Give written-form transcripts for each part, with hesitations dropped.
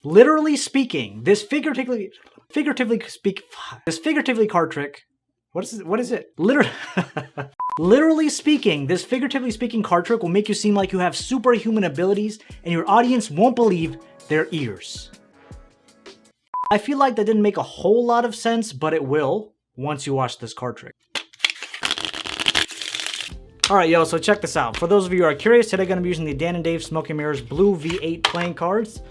Literally speaking, this figuratively card trick. What is it? Literally speaking, this figuratively speaking card trick will make you seem like you have superhuman abilities and your audience won't believe their ears. I feel like that didn't make a whole lot of sense, but it will once you watch this card trick. Alright, yo, so check this out. For those of you who are curious, today I'm going to be using the Dan and Dave Smoke and Mirrors Blue V8 playing cards.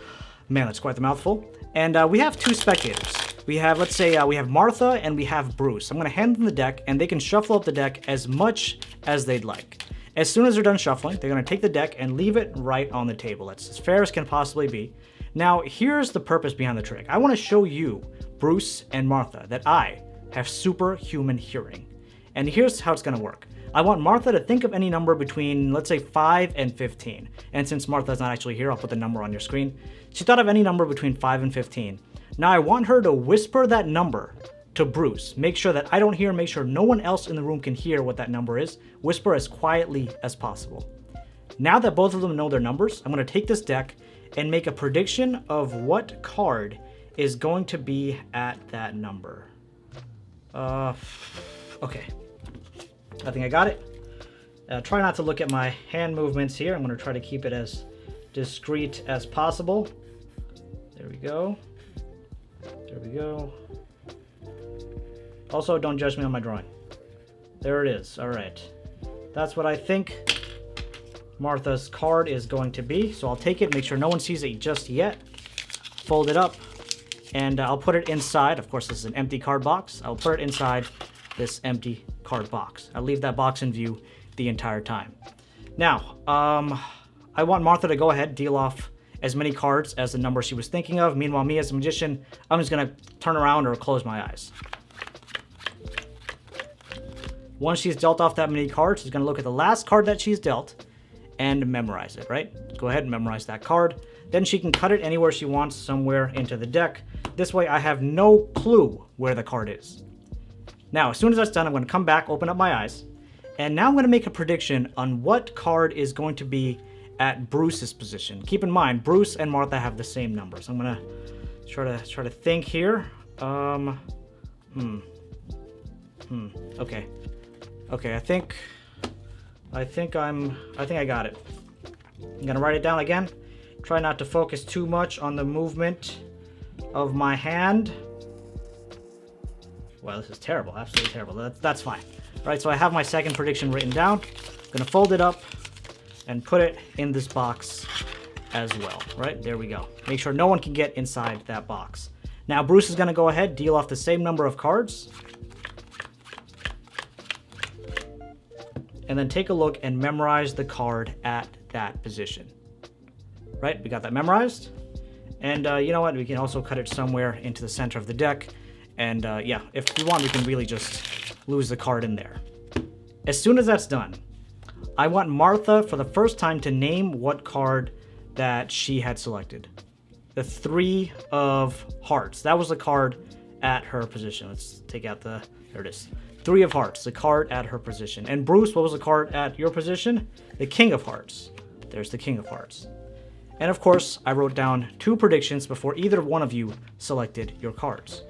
Man, that's quite the mouthful. And we have two spectators. We have, let's say, we have Martha and we have Bruce. I'm going to hand them the deck, and they can shuffle up the deck as much as they'd like. As soon as they're done shuffling, they're going to take the deck and leave it right on the table. That's as fair as can possibly be. Now, here's the purpose behind the trick. I want to show you, Bruce and Martha, that I have superhuman hearing. And here's how it's going to work. I want Martha to think of any number between, let's say, 5 and 15. And since Martha's not actually here, I'll put the number on your screen. She thought of any number between 5 and 15. Now I want her to whisper that number to Bruce. Make sure that I don't hear, make sure no one else in the room can hear what that number is. Whisper as quietly as possible. Now that both of them know their numbers, I'm going to take this deck and make a prediction of what card is going to be at that number. Okay. I think I got it. Try not to look at my hand movements here. I'm going to try to keep it as discreet as possible. There we go. There we go. Also, don't judge me on my drawing. There it is. All right. That's what I think Martha's card is going to be. So I'll take it, make sure no one sees it just yet. Fold it up, and I'll put it inside. Of course, this is an empty card box. I'll put it inside this empty card box. I'll leave that box in view the entire time. Now, I want Martha to go ahead, deal off as many cards as the number she was thinking of. Meanwhile, me as a magician, I'm just gonna turn around or close my eyes. Once she's dealt off that many cards, she's gonna look at the last card that she's dealt and memorize it, right? Go ahead and memorize that card. Then she can cut it anywhere she wants, somewhere into the deck. This way I have no clue where the card is. Now, as soon as that's done, I'm going to come back, open up my eyes, and now I'm going to make a prediction on what card is going to be at Bruce's position. Keep in mind, Bruce and Martha have the same numbers. I'm going to try to think here. Okay. Okay, I think I got it. I'm going to write it down again. Try not to focus too much on the movement of my hand. Well, this is terrible, absolutely terrible. That's fine. All right, so I have my second prediction written down. I'm gonna fold it up and put it in this box as well, right? There we go. Make sure no one can get inside that box. Now, Bruce is gonna go ahead, deal off the same number of cards, and then take a look and memorize the card at that position. Right, we got that memorized. And you know what, we can also cut it somewhere into the center of the deck. And yeah, if we want, we can really just lose the card in there. As soon as that's done, I want Martha for the first time to name what card that she had selected. The 3 of Hearts. That was the card at her position. Let's take out there it is. 3 of Hearts, the card at her position. And Bruce, what was the card at your position? The King of Hearts. There's the King of Hearts. And of course, I wrote down 2 predictions before either one of you selected your cards.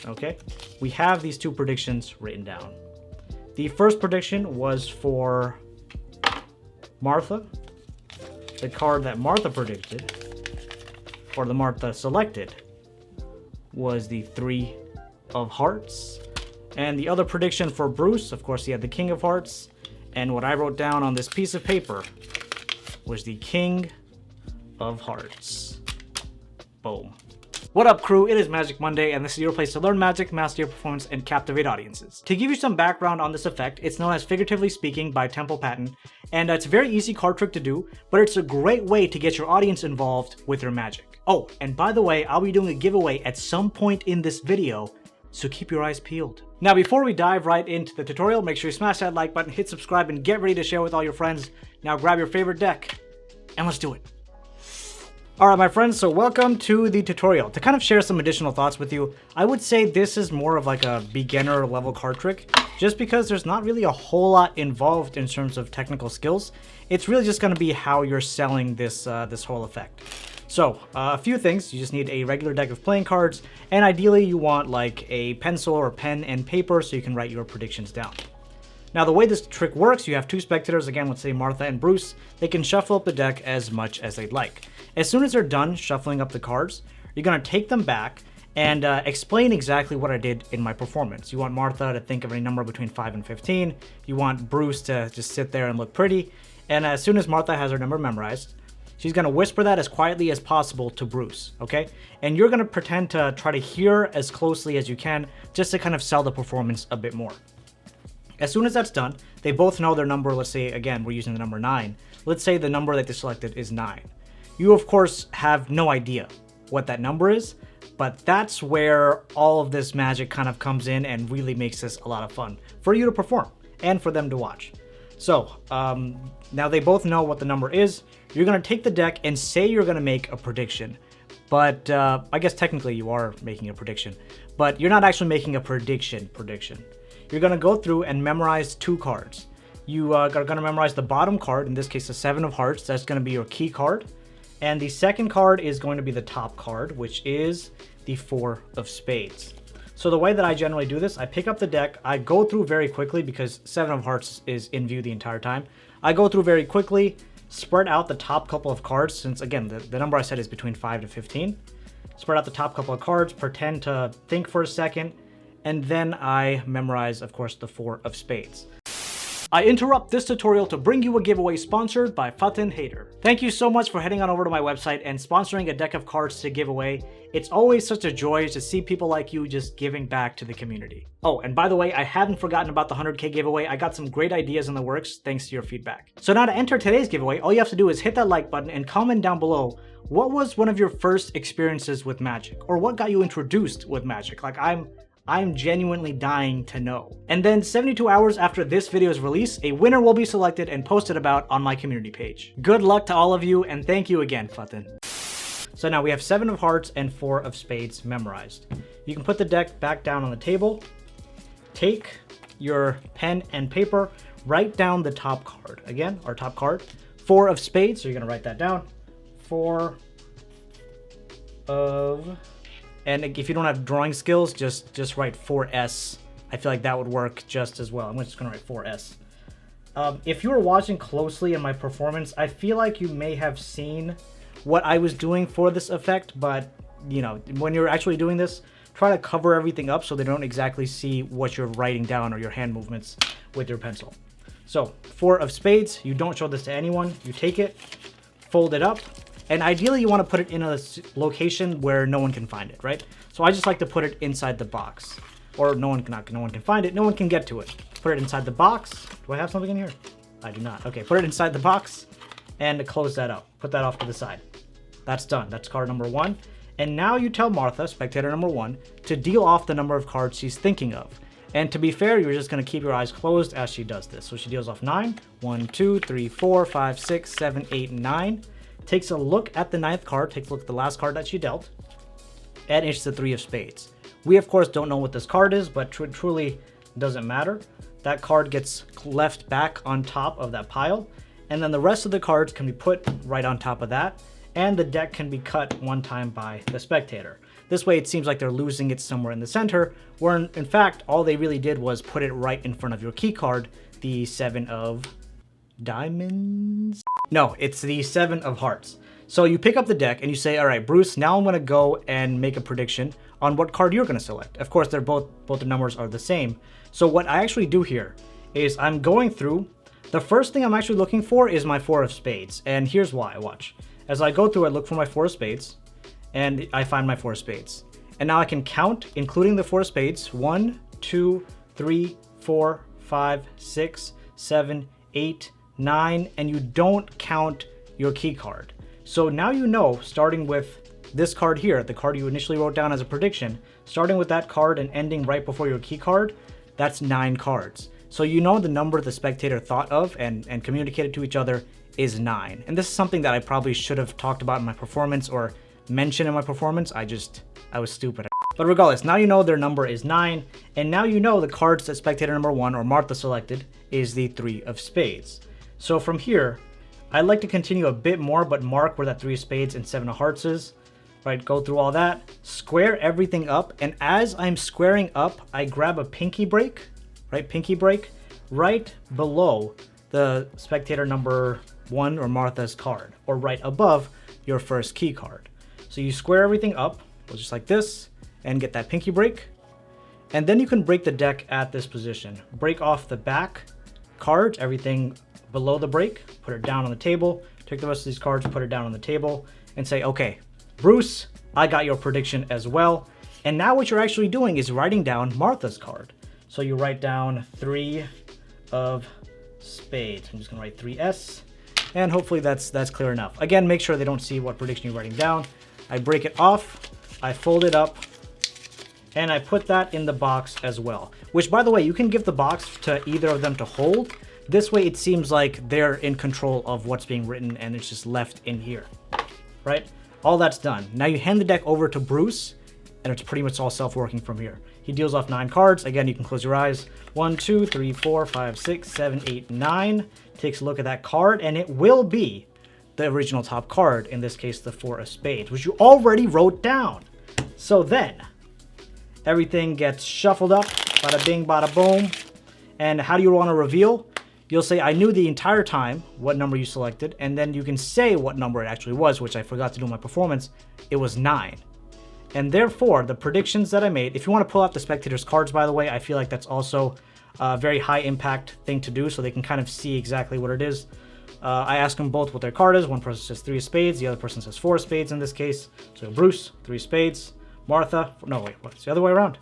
Okay, we have these 2 predictions written down. The first prediction was for Martha. The card that Martha predicted, or the Martha selected, was the 3 of Hearts. And the other prediction for Bruce, of course, he had the King of Hearts. And what I wrote down on this piece of paper was the King of Hearts. Boom. What up, crew? It is Magic Monday, and this is your place to learn magic, master your performance, and captivate audiences. To give you some background on this effect, it's known as Figuratively Speaking by Temple Patton, and it's a very easy card trick to do, but it's a great way to get your audience involved with your magic. Oh, and by the way, I'll be doing a giveaway at some point in this video, so keep your eyes peeled. Now, before we dive right into the tutorial, make sure you smash that like button, hit subscribe, and get ready to share with all your friends. Now grab your favorite deck, and let's do it. Alright my friends, so welcome to the tutorial. To kind of share some additional thoughts with you, I would say this is more of like a beginner level card trick, just because there's not really a whole lot involved in terms of technical skills. It's really just going to be how you're selling this this whole effect. So, a few things. You just need a regular deck of playing cards, and ideally you want like a pencil or pen and paper so you can write your predictions down. Now the way this trick works, you have two spectators, again let's say Martha and Bruce. They can shuffle up the deck as much as they'd like. As soon as they're done shuffling up the cards, you're going to take them back and explain exactly what I did in my performance. You want Martha to think of any number between 5 and 15. You want Bruce to just sit there and look pretty. And as soon as Martha has her number memorized, she's going to whisper that as quietly as possible to Bruce, okay? And you're going to pretend to try to hear as closely as you can just to kind of sell the performance a bit more. As soon as that's done, they both know their number. Let's say, again, we're using the number 9. Let's say the number that they selected is 9. You, of course, have no idea what that number is, but that's where all of this magic kind of comes in and really makes this a lot of fun for you to perform and for them to watch. So, now they both know what the number is. You're going to take the deck and say you're going to make a prediction. But I guess technically you are making a prediction, but you're not actually making a prediction. You're going to go through and memorize 2 cards. You are going to memorize the bottom card, in this case the 7 of hearts. That's going to be your key card. And the second card is going to be the top card, which is the 4 of spades. So the way that I generally do this, I pick up the deck, I go through very quickly because 7 of hearts is in view the entire time. I go through very quickly, spread out the top couple of cards, since again, the number I said is between 5 to 15. Spread out the top couple of cards, pretend to think for a second, and then I memorize, of course, the 4 of spades. I interrupt this tutorial to bring you a giveaway sponsored by Fatin Hater. Thank you so much for heading on over to my website and sponsoring a deck of cards to give away. It's always such a joy to see people like you just giving back to the community. Oh, and by the way, I haven't forgotten about the 100K giveaway. I got some great ideas in the works thanks to your feedback. So now to enter today's giveaway, all you have to do is hit that like button and comment down below what was one of your first experiences with Magic, or what got you introduced with Magic. Like I'm genuinely dying to know. And then 72 hours after this video's release, a winner will be selected and posted about on my community page. Good luck to all of you, and thank you again, Fatin. So now we have 7 of hearts and 4 of spades memorized. You can put the deck back down on the table, take your pen and paper, write down the top card. Again, our top card, 4 of spades, so you're gonna write that down. 4 of... And if you don't have drawing skills, just write 4S. I feel like that would work just as well. I'm just going to write 4S. If you were watching closely in my performance, I feel like you may have seen what I was doing for this effect, but you know, when you're actually doing this, try to cover everything up so they don't exactly see what you're writing down or your hand movements with your pencil. So 4 of spades, you don't show this to anyone. You take it, fold it up, and ideally you want to put it in a location where no one can find it, right? So I just like to put it inside the box, or no one can find it, no one can get to it. Put it inside the box. Do I have something in here? I do not. Okay, put it inside the box and close that up. Put that off to the side. That's done. That's card number 1. And now you tell Martha, spectator number 1, to deal off the number of cards she's thinking of. And to be fair, you're just going to keep your eyes closed as she does this. So she deals off 9. 1, 2, 3, 4, 5, 6, 7, 8, 9. Takes a look at the 9th card, takes a look at the last card that she dealt, and it's the 3 of spades. We, of course, don't know what this card is, but truly doesn't matter. That card gets left back on top of that pile, and then the rest of the cards can be put right on top of that, and the deck can be cut one time by the spectator. This way, it seems like they're losing it somewhere in the center, where in fact, all they really did was put it right in front of your key card, the 7 of diamonds? No, it's the 7 of hearts. So you pick up the deck and you say, all right, Bruce, now I'm going to go and make a prediction on what card you're going to select. Of course, they're both the numbers are the same. So what I actually do here is I'm going through. The first thing I'm actually looking for is my 4 of spades. And here's why. Watch. As I go through, I look for my 4 of spades and I find my 4 of spades. And now I can count, including the 4 of spades, 1, 2, 3, 4, 5, 6, 7, 8, 9, and you don't count your key card. So now you know, starting with this card here, the card you initially wrote down as a prediction, starting with that card and ending right before your key card, that's 9 cards. So you know the number the spectator thought of and communicated to each other is 9. And this is something that I probably should have talked about in my performance or mentioned in my performance. I was stupid. But regardless, now you know their number is 9, and now you know the cards that spectator number 1 or Martha selected is the 3 of spades. So from here, I'd like to continue a bit more, but mark where that 3 of spades and 7 of hearts is. Right, go through all that, square everything up, and as I'm squaring up, I grab a pinky break, right below the spectator number 1 or Martha's card, or right above your first key card. So you square everything up, just like this, and get that pinky break. And then you can break the deck at this position. Break off the back cards, everything below the break, put it down on the table, take the rest of these cards, put it down on the table, and say, okay, Bruce, I got your prediction as well. And now what you're actually doing is writing down Martha's card. So you write down 3 of spades. I'm just gonna write 3S, and hopefully that's clear enough. Again, make sure they don't see what prediction you're writing down. I break it off, I fold it up, and I put that in the box as well. Which, by the way, you can give the box to either of them to hold. This way it seems like they're in control of what's being written and it's just left in here, right? All that's done. Now you hand the deck over to Bruce, and it's pretty much all self-working from here. He deals off 9 cards. Again, you can close your eyes. 1, 2, 3, 4, 5, 6, 7, 8, 9. Takes a look at that card, and it will be the original top card, in this case, the 4 of spades, which you already wrote down. So then, everything gets shuffled up, bada bing, bada boom. And how do you want to reveal? You'll say, I knew the entire time what number you selected, and then you can say what number it actually was, which I forgot to do in my performance. It was 9. And therefore, the predictions that I made, if you want to pull out the spectators' cards, by the way, I feel like that's also a very high impact thing to do, so they can kind of see exactly what it is. I ask them both what their card is. One person says 3 of spades, the other person says 4 of spades in this case. So Bruce, 3 of spades. Martha, no wait, what's the other way around?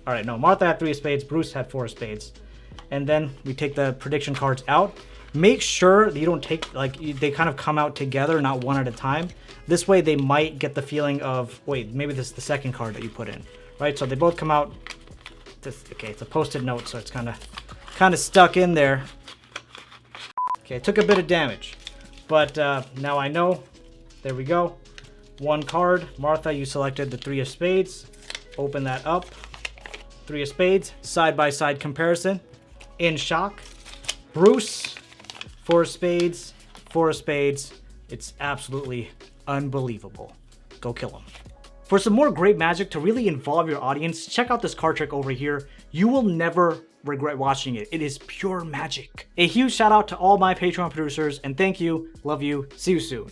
All right, no, Martha had 3 of spades, Bruce had 4 of spades. And then we take the prediction cards out. Make sure that you don't take, like, they kind of come out together, not one at a time. This way they might get the feeling of, wait, maybe this is the second card that you put in, right? So they both come out. Okay, it's a post-it note, so it's kind of stuck in there. Okay, it took a bit of damage, but now I know. There we go. 1 card. Martha, you selected the 3 of spades. Open that up. 3 of spades. Side-by-side comparison. In shock. Bruce, 4 of spades. 4 of spades. It's absolutely unbelievable. Go kill him. For some more great magic to really involve your audience, check out this card trick over here. You will never regret watching it. It is pure magic. A huge shout out to all my Patreon producers, and thank you, love you, see you soon.